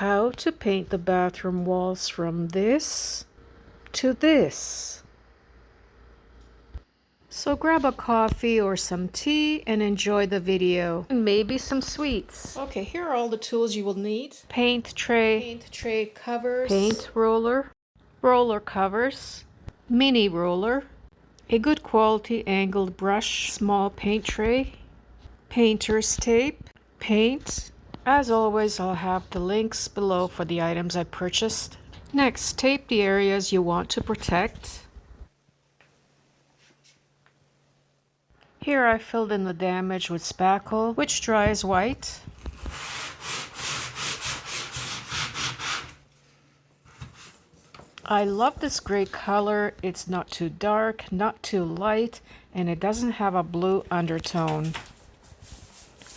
how to paint the bathroom walls from this to this. So grab a coffee or some tea and enjoy the video. And maybe some sweets. Okay, here are all the tools you will need. Paint tray covers, paint roller, roller covers, mini roller, a good quality angled brush, small paint tray, painter's tape, paint. As always, I'll have the links below for the items I purchased. Next, tape the areas you want to protect. Here I filled in the damage with spackle, which dries white. I love this gray color. It's not too dark, not too light, and it doesn't have a blue undertone.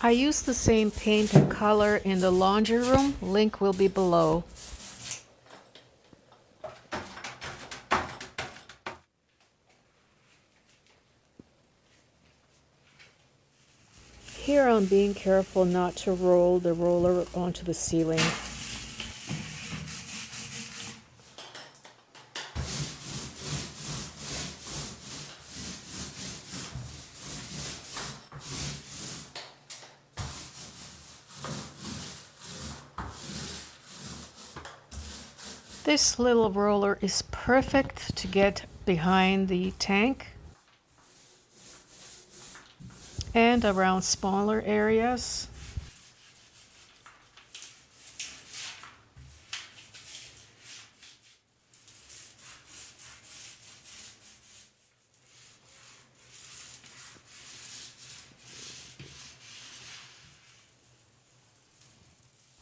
I used the same paint and color in the laundry room. Link will be below. Here I'm being careful not to roll the roller onto the ceiling. This little roller is perfect to get behind the tank and around smaller areas.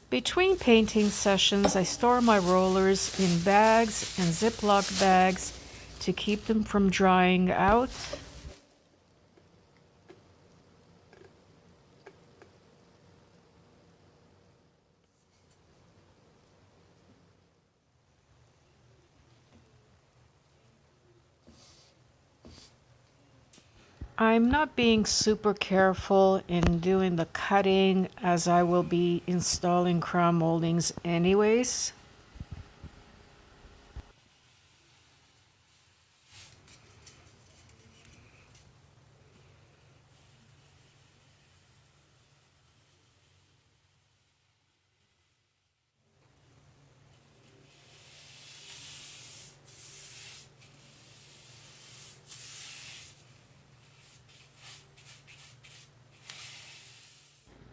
Between painting sessions, I store my rollers in bags and Ziploc bags to keep them from drying out. I'm not being super careful in doing the cutting as I will be installing crown moldings anyways.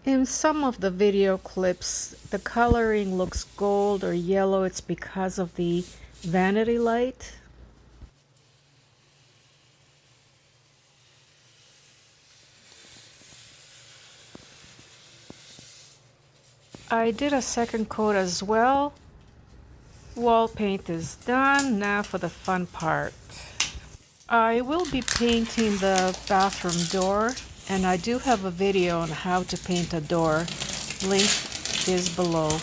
In some of the video clips, the coloring looks gold or yellow. It's because of the vanity light. I did a second coat as well. Wall paint is done. Now for the fun part. I will be painting the bathroom door, and I do have a video on how to paint a door. Link is below.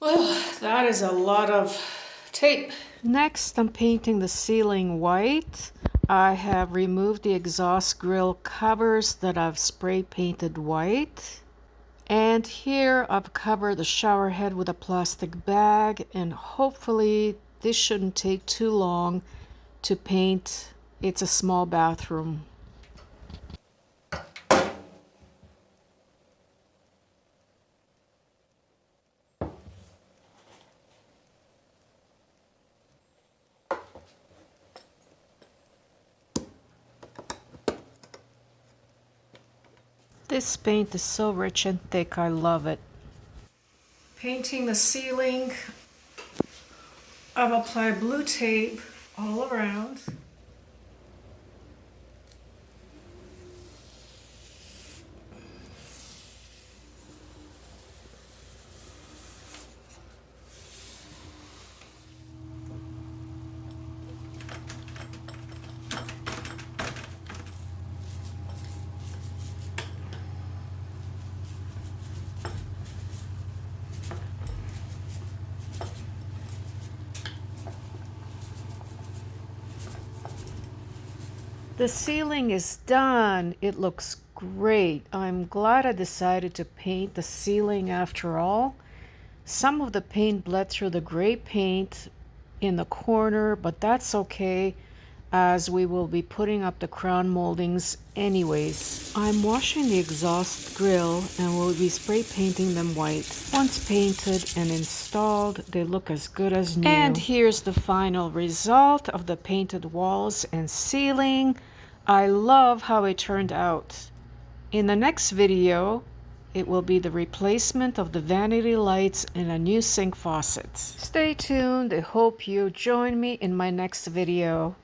Well, that is a lot of tape. Next, I'm painting the ceiling white. I have removed the exhaust grill covers that I've spray painted white. And here I've covered the shower head with a plastic bag, and hopefully this shouldn't take too long to paint. It's a small bathroom. This paint is so rich and thick, I love it. Painting the ceiling, I've applied blue tape all around. The ceiling is done. It looks great. I'm glad I decided to paint the ceiling after all. Some of the paint bled through the gray paint in the corner, but that's okay, as we will be putting up the crown moldings anyways. I'm washing the exhaust grill and will be spray painting them white. Once painted and installed, they look as good as new. And here's the final result of the painted walls and ceiling. I love how it turned out. In the next video, it will be the replacement of the vanity lights and a new sink faucet. Stay tuned. I hope you join me in my next video.